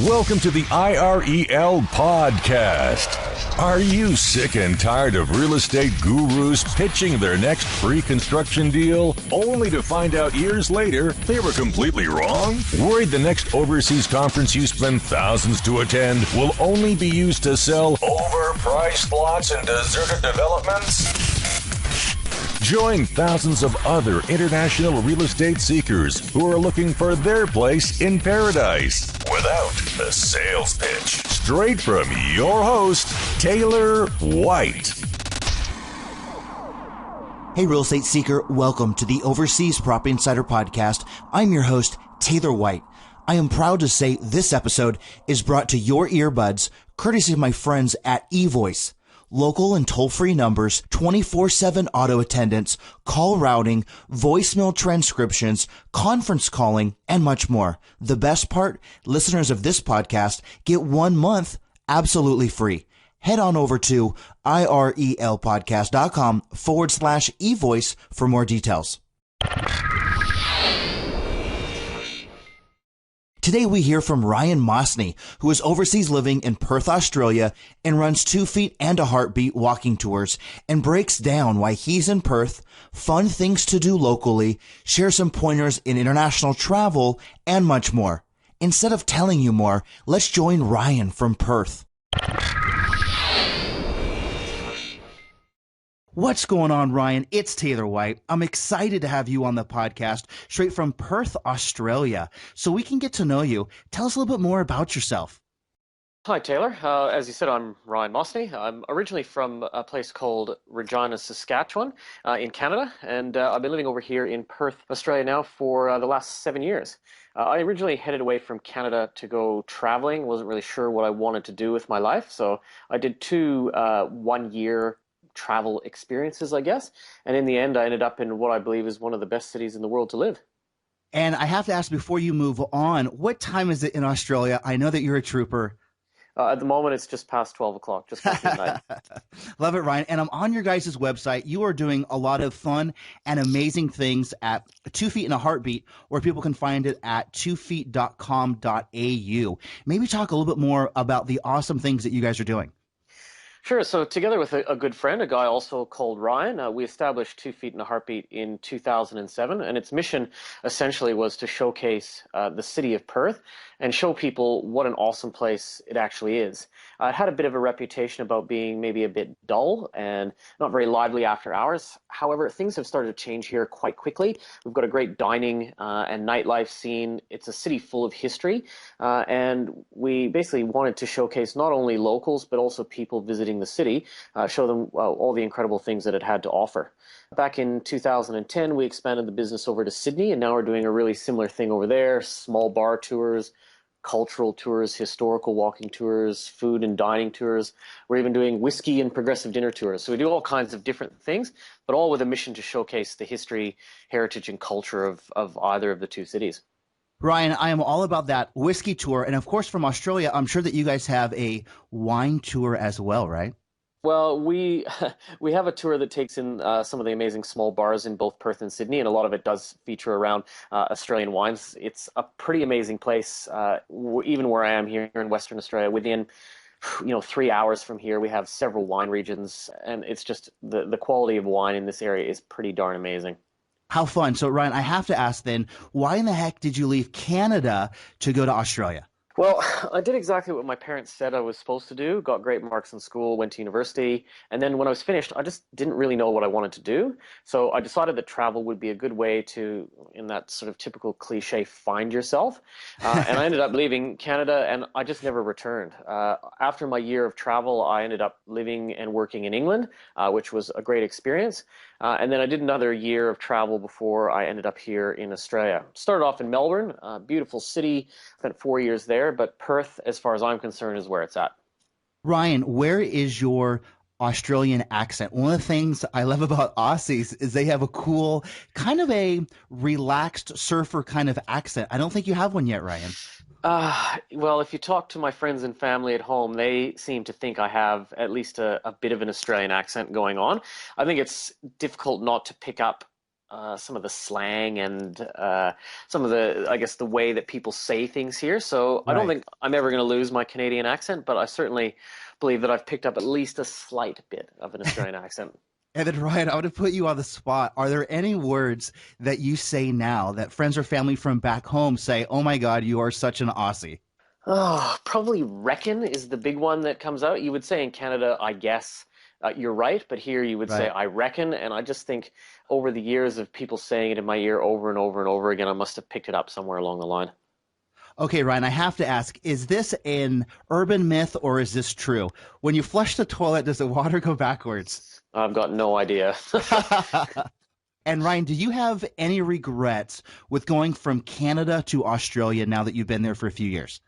Welcome to the IREL podcast. Are you sick and tired of real estate gurus pitching their next free construction deal, only to find out years later they were completely wrong? Worried the next overseas conference you spend thousands to attend will only be used to sell overpriced lots and deserted developments? Join thousands of other international real estate seekers who are looking for their place in paradise without the sales pitch. Straight from your host, Taylor White. Hey, real estate seeker. Welcome to the Overseas Property Insider Podcast. I'm your host, Taylor White. I am proud to say this episode is brought to your earbuds courtesy of my friends at eVoice. Local and toll-free numbers, 24/7 auto attendance, call routing, voicemail transcriptions, conference calling, and much more. The best part, listeners of this podcast get 1 month absolutely free. Head on over to irelpodcast.com/evoice for more details. Today we hear from Ryan Mossny, who is overseas living in Perth, Australia, and runs 2 Feet and a Heartbeat walking tours, and breaks down why he's in Perth, fun things to do locally, shares some pointers in international travel, and much more. Instead of telling you more, let's join Ryan from Perth. What's going on, Ryan? It's Taylor White. I'm excited to have you on the podcast straight from Perth, Australia, so we can get to know you. Tell us a little bit more about yourself. Hi, Taylor. As you said, I'm Ryan Mossny. I'm originally from a place called Regina, Saskatchewan in Canada, and I've been living over here in Perth, Australia now for the last 7 years. I originally headed away from Canada to go traveling. Wasn't really sure what I wanted to do with my life, so I did 2 one-year travel experiences, I guess. And in the end, I ended up in what I believe is one of the best cities in the world to live. And I have to ask before you move on, what time is it in Australia? I know that you're a trooper. At the moment, it's just past 12 o'clock, just past midnight. Love it, Ryan. And I'm on your guys' website. You are doing a lot of fun and amazing things at 2 Feet and a Heartbeat, where people can find it at 2feet.com.au. Maybe talk a little bit more about the awesome things that you guys are doing. Sure. So together with a good friend, a guy also called Ryan, we established 2 Feet and a Heartbeat in 2007. And its mission essentially was to showcase the city of Perth and show people what an awesome place it actually is. It had a bit of a reputation about being maybe a bit dull and not very lively after hours. However, things have started to change here quite quickly. We've got a great dining and nightlife scene. It's a city full of history. And we basically wanted to showcase not only locals, but also people visiting the city, show them all the incredible things that it had to offer. Back in 2010, we expanded the business over to Sydney, and now we're doing a really similar thing over there, small bar tours, cultural tours, historical walking tours, food and dining tours. We're even doing whiskey and progressive dinner tours. So we do all kinds of different things, but all with a mission to showcase the history, heritage, and culture of either of the 2 cities. Ryan, I am all about that whiskey tour. And of course, from Australia, I'm sure that you guys have a wine tour as well, right? Well, we have a tour that takes in some of the amazing small bars in both Perth and Sydney, and a lot of it does feature around Australian wines. It's a pretty amazing place, even where I am here in Western Australia. Within 3 hours from here, we have several wine regions, and it's just the quality of wine in this area is pretty darn amazing. How fun. So, Ryan, I have to ask then, why in the heck did you leave Canada to go to Australia? Well, I did exactly what my parents said I was supposed to do, got great marks in school, went to university, and then when I was finished, I just didn't really know what I wanted to do. So I decided that travel would be a good way to, in that sort of typical cliche, find yourself. And I ended up leaving Canada, and I just never returned. After my year of travel, I ended up living and working in England, which was a great experience. And then I did another year of travel before I ended up here in Australia. Started off in Melbourne, a beautiful city, spent 4 years there, but Perth, as far as I'm concerned, is where it's at. Ryan, where is your Australian accent? One of the things I love about Aussies is they have a cool, kind of a relaxed surfer kind of accent. I don't think you have one yet, Ryan. Well, if you talk to my friends and family at home, they seem to think I have at least a bit of an Australian accent going on. I think it's difficult not to pick up some of the slang and some of the, I guess, the way that people say things here. So I don't Right. think I'm ever going to lose my Canadian accent, but I certainly believe that I've picked up at least a slight bit of an Australian accent. And then, Ryan, I want to put you on the spot. Are there any words that you say now that friends or family from back home say, "Oh my God, you are such an Aussie"? Oh, probably reckon is the big one that comes out. You would say in Canada, I guess. You're right, but here you would say, Right. I reckon. And I just think over the years of people saying it in my ear over and over and over again, I must have picked it up somewhere along the line. Okay, Ryan, I have to ask, is this an urban myth or is this true? When you flush the toilet, does the water go backwards? I've got no idea. And Ryan, do you have any regrets with going from Canada to Australia now that you've been there for a few years?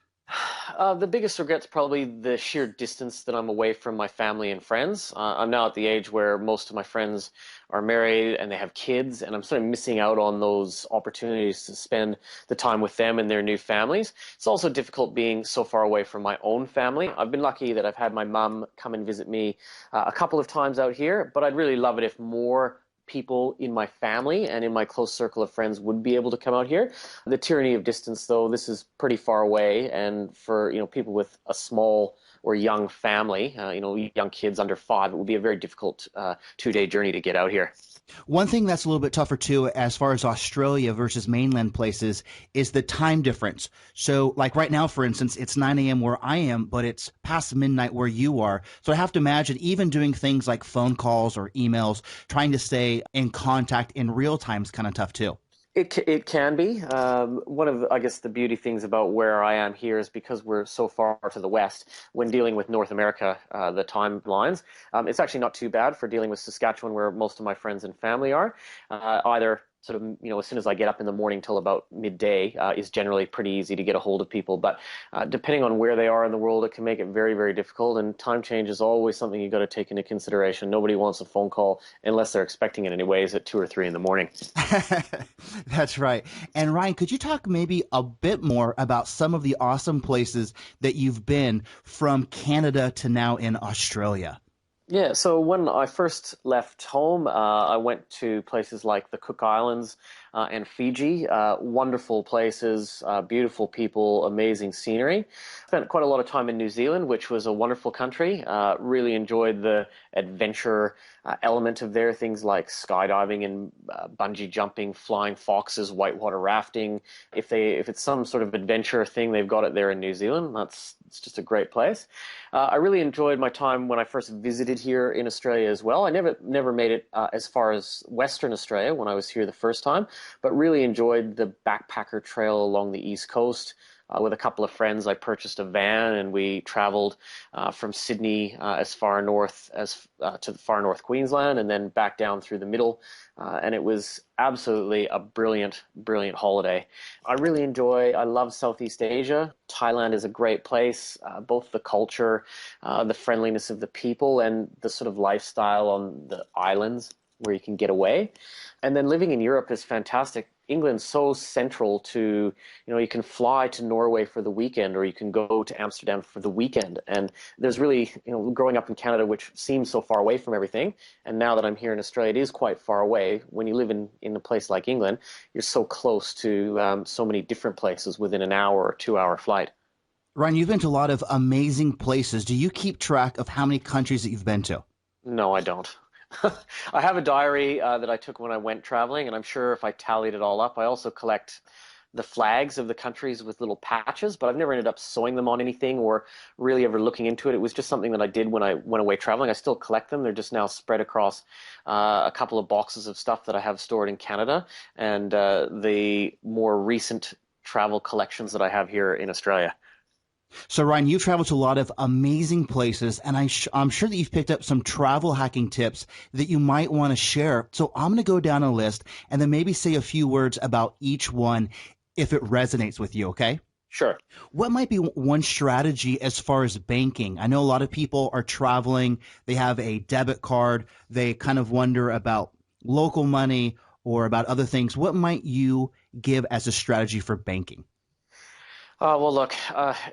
The biggest regret's probably the sheer distance that I'm away from my family and friends. I'm now at the age where most of my friends are married and they have kids, and I'm sort of missing out on those opportunities to spend the time with them and their new families. It's also difficult being so far away from my own family. I've been lucky that I've had my mum come and visit me a couple of times out here, but I'd really love it if more people in my family and in my close circle of friends would be able to come out here. The tyranny of distance, though, this is pretty far away, and for people with a small or young family, young kids under 5, it would be a very difficult 2-day journey to get out here. One thing that's a little bit tougher too, as far as Australia versus mainland places, is the time difference. So, like right now, for instance, it's 9 a.m. where I am, but it's past midnight where you are. So, I have to imagine even doing things like phone calls or emails, trying to stay in contact in real time is kind of tough too. It can be. One of, I guess, the beauty things about where I am here is because we're so far to the west, when dealing with North America, the timelines, it's actually not too bad for dealing with Saskatchewan, where most of my friends and family are. Either sort of, as soon as I get up in the morning till about midday is generally pretty easy to get a hold of people. But depending on where they are in the world, it can make it very, very difficult. And time change is always something you've got to take into consideration. Nobody wants a phone call unless they're expecting it anyways at 2 or 3 in the morning. That's right. And Ryan, could you talk maybe a bit more about some of the awesome places that you've been from Canada to now in Australia? Yeah, so when I first left home, I went to places like the Cook Islands and Fiji. Wonderful places, beautiful people, amazing scenery. Spent quite a lot of time in New Zealand, which was a wonderful country. Really enjoyed the adventure element of there, things like skydiving and bungee jumping, flying foxes, whitewater rafting. If it's some sort of adventure thing, they've got it there in New Zealand. It's just a great place. I really enjoyed my time when I first visited here in Australia as well. I never made it as far as Western Australia when I was here the first time, but really enjoyed the backpacker trail along the East Coast. With a couple of friends, I purchased a van and we traveled from Sydney as far north as to the far north Queensland, and then back down through the middle. And it was absolutely a brilliant, brilliant holiday. I love Southeast Asia. Thailand is a great place, both the culture, the friendliness of the people, and the sort of lifestyle on the islands where you can get away. And then living in Europe is fantastic. England's so central to, you can fly to Norway for the weekend or you can go to Amsterdam for the weekend. And there's really, growing up in Canada, which seems so far away from everything, and now that I'm here in Australia, it is quite far away. When you live in a place like England, you're so close to so many different places within an hour or 2-hour flight. Ryan, you've been to a lot of amazing places. Do you keep track of how many countries that you've been to? No, I don't. I have a diary that I took when I went traveling, and I'm sure if I tallied it all up, I also collect the flags of the countries with little patches, but I've never ended up sewing them on anything or really ever looking into it. It was just something that I did when I went away traveling. I still collect them. They're just now spread across a couple of boxes of stuff that I have stored in Canada and the more recent travel collections that I have here in Australia. So, Ryan, you've traveled to a lot of amazing places, and I'm sure that you've picked up some travel hacking tips that you might want to share. So I'm going to go down a list and then maybe say a few words about each one if it resonates with you, okay? Sure. What might be one strategy as far as banking? I know a lot of people are traveling, they have a debit card, they kind of wonder about local money or about other things. What might you give as a strategy for banking? Well, look,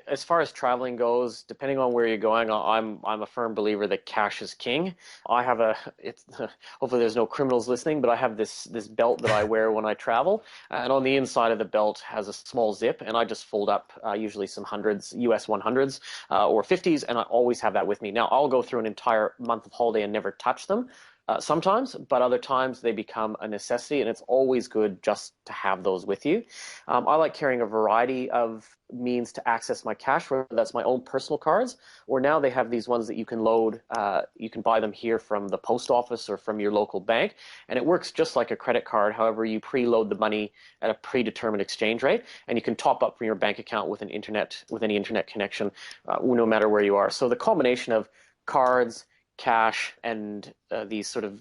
as far as traveling goes, depending on where you're going, I'm a firm believer that cash is king. I have it's hopefully there's no criminals listening, but I have this belt that I wear when I travel, and on the inside of the belt has a small zip, and I just fold up usually some hundreds, US 100s or 50s, and I always have that with me. Now, I'll go through an entire month of holiday and never touch them. Sometimes, but other times they become a necessity, and it's always good just to have those with you. I like carrying a variety of means to access my cash, whether that's my own personal cards, or now they have these ones that you can load. You can buy them here from the post office or from your local bank, and it works just like a credit card. However, you preload the money at a predetermined exchange rate, and you can top up from your bank account with any internet connection, no matter where you are. So the combination of cards, cash, and these sort of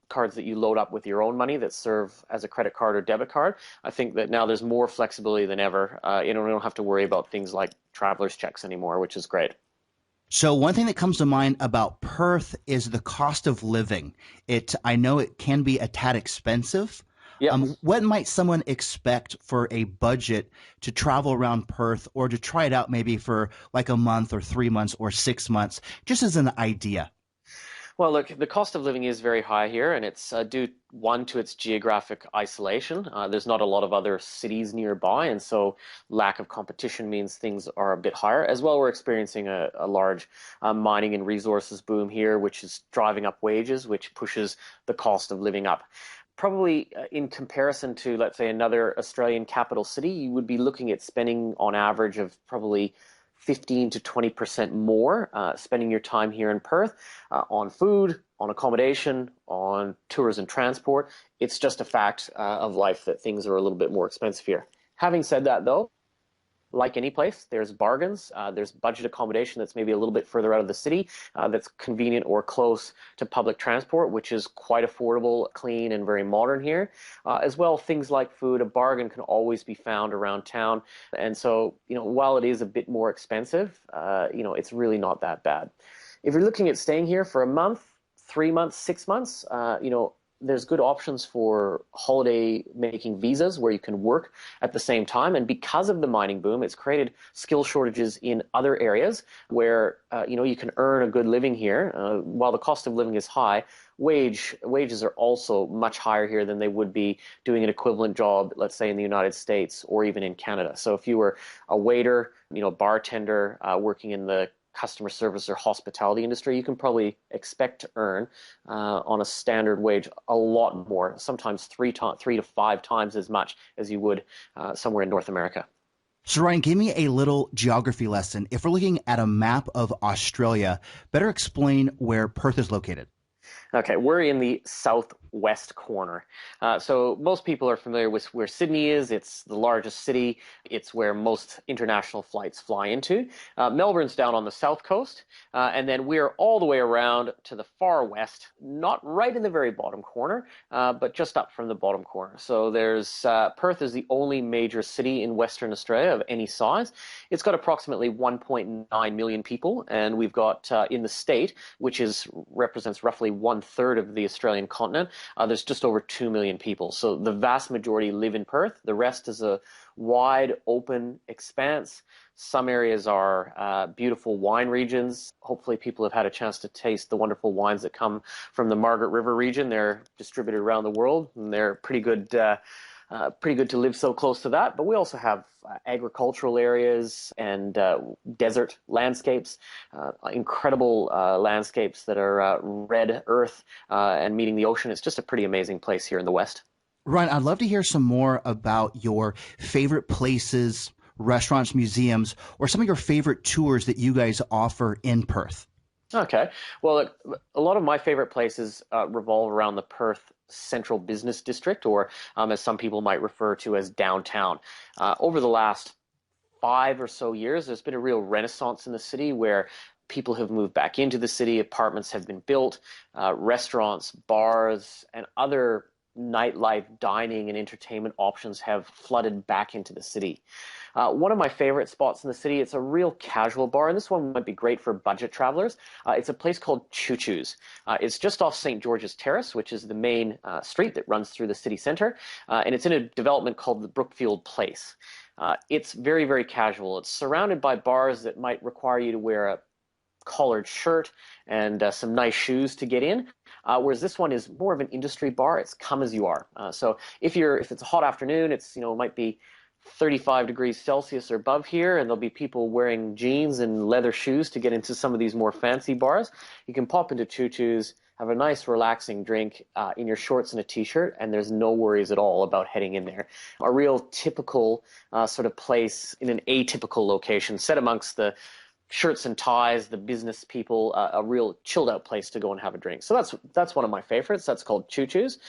cards that you load up with your own money that serve as a credit card or debit card. I think that now there's more flexibility than ever. We don't have to worry about things like traveler's checks anymore, which is great. So one thing that comes to mind about Perth is the cost of living. I know it can be a tad expensive. Yeah. What might someone expect for a budget to travel around Perth or to try it out maybe for like a month or 3 months or 6 months, just as an idea? Well, look, the cost of living is very high here, and it's due, one, to its geographic isolation. There's not a lot of other cities nearby, and so lack of competition means things are a bit higher. As well, we're experiencing a large mining and resources boom here, which is driving up wages, which pushes the cost of living up. Probably in comparison to, let's say, another Australian capital city, you would be looking at spending on average of probably 15 to 20% more spending your time here in Perth on food, on accommodation, on tours and transport. It's just a fact of life that things are a little bit more expensive here. Having said that, though, like any place, there's bargains. There's budget accommodation that's maybe a little bit further out of the city, that's convenient or close to public transport, which is quite affordable, clean, and very modern here. As well, things like food, a bargain can always be found around town. And so, while it is a bit more expensive, it's really not that bad. If you're looking at staying here for a month, 3 months, 6 months, there's good options for holiday making visas where you can work at the same time. And because of the mining boom, it's created skill shortages in other areas where, you can earn a good living here. While the cost of living is high, wages are also much higher here than they would be doing an equivalent job, let's say in the United States or even in Canada. So if you were a waiter, bartender, working in the customer service or hospitality industry, you can probably expect to earn on a standard wage a lot more, sometimes 3 to 5 times as much as you would somewhere in North America. So Ryan, give me a little geography lesson. If we're looking at a map of Australia, better explain where Perth is located. Okay, we're in the southwest corner. So most people are familiar with where Sydney is. It's the largest city. It's where most international flights fly into. Melbourne's down on the south coast. And then we're all the way around to the far west, not right in the very bottom corner, but just up from the bottom corner. So there's Perth is the only major city in Western Australia of any size. It's got approximately 1.9 million people. And we've got in the state, which represents roughly 1/3 of the Australian continent, there's just over 2 million people. So the vast majority live in Perth. The rest is a wide open expanse. Some areas are beautiful wine regions. Hopefully people have had a chance to taste the wonderful wines that come from the Margaret River region. They're distributed around the world, and they're pretty good to live so close to that. But we also have agricultural areas and desert landscapes, incredible landscapes that are red earth and meeting the ocean. It's just a pretty amazing place here in the West. Ryan, I'd love to hear some more about your favorite places, restaurants, museums, or some of your favorite tours that you guys offer in Perth. Okay. Well, look, a lot of my favorite places revolve around the Perth Central Business District, or as some people might refer to as downtown. Over the last 5 or so years, there's been a real renaissance in the city where people have moved back into the city, apartments have been built, restaurants, bars, and other nightlife, dining, and entertainment options have flooded back into the city. One of my favorite spots in the city, it's a real casual bar, and this one might be great for budget travelers. It's a place called Choo Choo's. It's just off St. George's Terrace, which is the main street that runs through the city center, and it's in a development called the Brookfield Place. It's very, very casual. It's surrounded by bars that might require you to wear a collared shirt and some nice shoes to get in, whereas this one is more of an industry bar. It's come as you are. So if it's a hot afternoon, it might be 35 degrees Celsius or above here, and there'll be people wearing jeans and leather shoes to get into some of these more fancy bars. You can pop into Choo Choo's, have a nice relaxing drink in your shorts and a t-shirt, and there's no worries at all about heading in there. A real typical sort of place in an atypical location, set amongst the shirts and ties, the business people, a real chilled out place to go and have a drink. So that's one of my favorites. That's called Choo Choo's.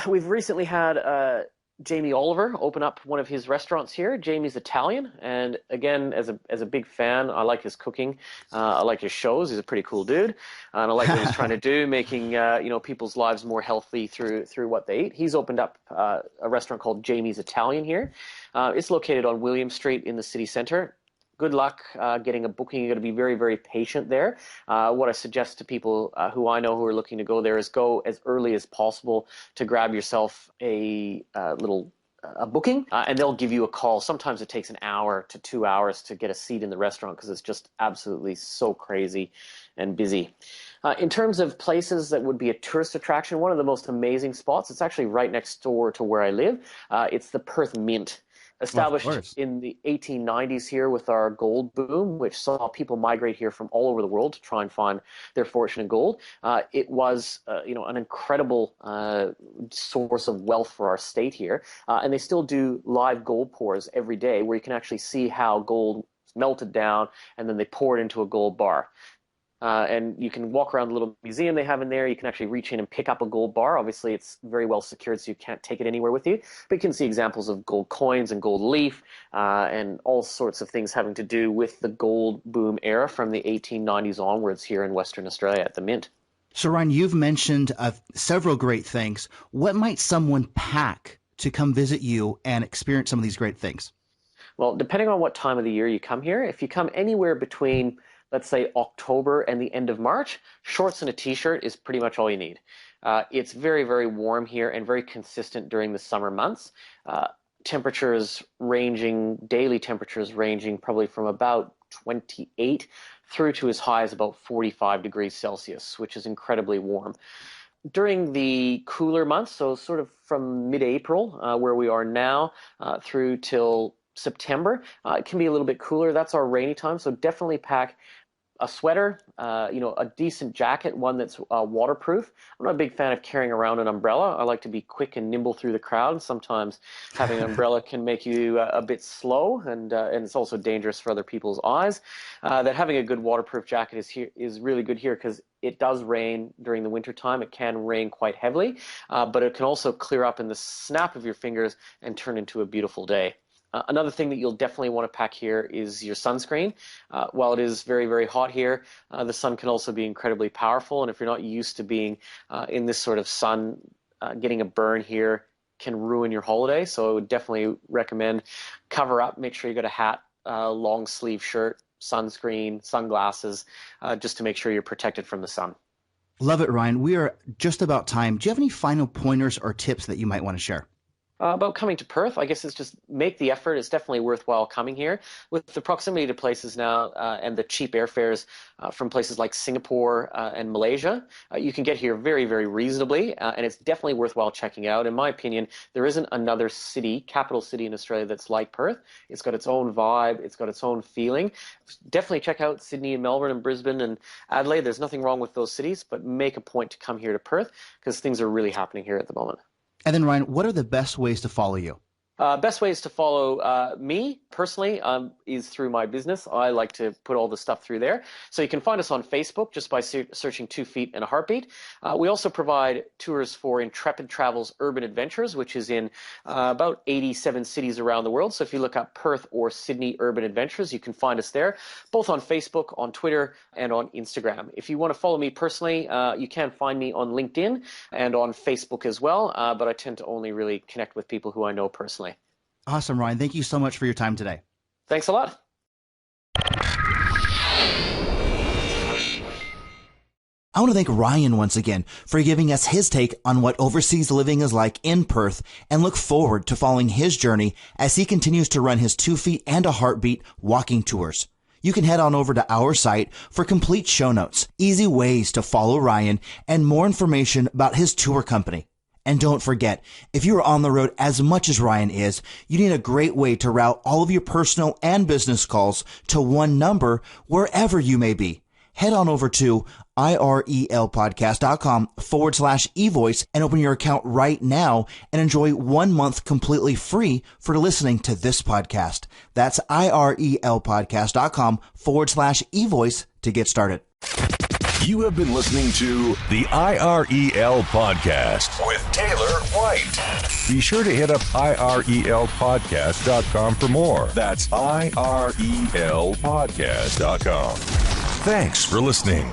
We've recently had Jamie Oliver open up one of his restaurants here. Jamie's Italian, and again, as a big fan, I like his cooking. I like his shows. He's a pretty cool dude, and I like what he's trying to do, making people's lives more healthy through what they eat. He's opened up a restaurant called Jamie's Italian here. It's located on William Street in the city center. Good luck getting a booking. You're going to be very, very patient there. What I suggest to people who I know who are looking to go there is go as early as possible to grab yourself a booking, and they'll give you a call. Sometimes it takes an hour to 2 hours to get a seat in the restaurant because it's just absolutely so crazy and busy. In terms of places that would be a tourist attraction, one of the most amazing spots, it's actually right next door to where I live. It's the Perth Mint. Established in the 1890s here with our gold boom, which saw people migrate here from all over the world to try and find their fortune in gold. It was, an incredible source of wealth for our state here. And they still do live gold pours every day where you can actually see how gold is melted down and then they pour it into a gold bar. And you can walk around the little museum they have in there. You can actually reach in and pick up a gold bar. Obviously, it's very well secured, so you can't take it anywhere with you. But you can see examples of gold coins and gold leaf and all sorts of things having to do with the gold boom era from the 1890s onwards here in Western Australia at the Mint. So, Ryan, you've mentioned several great things. What might someone pack to come visit you and experience some of these great things? Well, depending on what time of the year you come here, if you come anywhere between, let's say, October and the end of March, shorts and a t-shirt is pretty much all you need. It's very, very warm here and very consistent during the summer months. Daily temperatures ranging probably from about 28 through to as high as about 45 degrees Celsius, which is incredibly warm. During the cooler months, so sort of from mid-April, where we are now, through till September, it can be a little bit cooler. That's our rainy time, so definitely pack a sweater, a decent jacket, one that's waterproof. I'm not a big fan of carrying around an umbrella. I like to be quick and nimble through the crowd. Sometimes having an umbrella can make you a bit slow, and it's also dangerous for other people's eyes. That having a good waterproof jacket is really good here because it does rain during the winter time. It can rain quite heavily, but it can also clear up in the snap of your fingers and turn into a beautiful day. Another thing that you'll definitely want to pack here is your sunscreen. While it is very, very hot here, the sun can also be incredibly powerful. And if you're not used to being in this sort of sun, getting a burn here can ruin your holiday. So I would definitely recommend cover up, make sure you got a hat, long sleeve shirt, sunscreen, sunglasses, just to make sure you're protected from the sun. Love it, Ryan. We are just about time. Do you have any final pointers or tips that you might want to share? About coming to Perth, I guess it's just make the effort. It's definitely worthwhile coming here. With the proximity to places now and the cheap airfares from places like Singapore and Malaysia, you can get here very, very reasonably, and it's definitely worthwhile checking out. In my opinion, there isn't another capital city in Australia that's like Perth. It's got its own vibe. It's got its own feeling. Definitely check out Sydney and Melbourne and Brisbane and Adelaide. There's nothing wrong with those cities, but make a point to come here to Perth because things are really happening here at the moment. And then, Ryan, what are the best ways to follow you? Best ways to follow me personally is through my business. I like to put all the stuff through there. So you can find us on Facebook just by searching 2 Feet and a Heartbeat. We also provide tours for Intrepid Travels Urban Adventures, which is in about 87 cities around the world. So if you look up Perth or Sydney Urban Adventures, you can find us there, both on Facebook, on Twitter, and on Instagram. If you want to follow me personally, you can find me on LinkedIn and on Facebook as well, but I tend to only really connect with people who I know personally. Awesome, Ryan. Thank you so much for your time today. Thanks a lot. I want to thank Ryan once again for giving us his take on what overseas living is like in Perth, and look forward to following his journey as he continues to run his 2 Feet and a Heartbeat walking tours. You can head on over to our site for complete show notes, easy ways to follow Ryan, and more information about his tour company. And don't forget, if you are on the road as much as Ryan is, you need a great way to route all of your personal and business calls to one number wherever you may be. Head on over to irelpodcast.com/evoice and open your account right now and enjoy 1 month completely free for listening to this podcast. That's irelpodcast.com/evoice to get started. You have been listening to the IREL Podcast with Taylor White. Be sure to hit up irelpodcast.com for more. That's irelpodcast.com. Thanks for listening.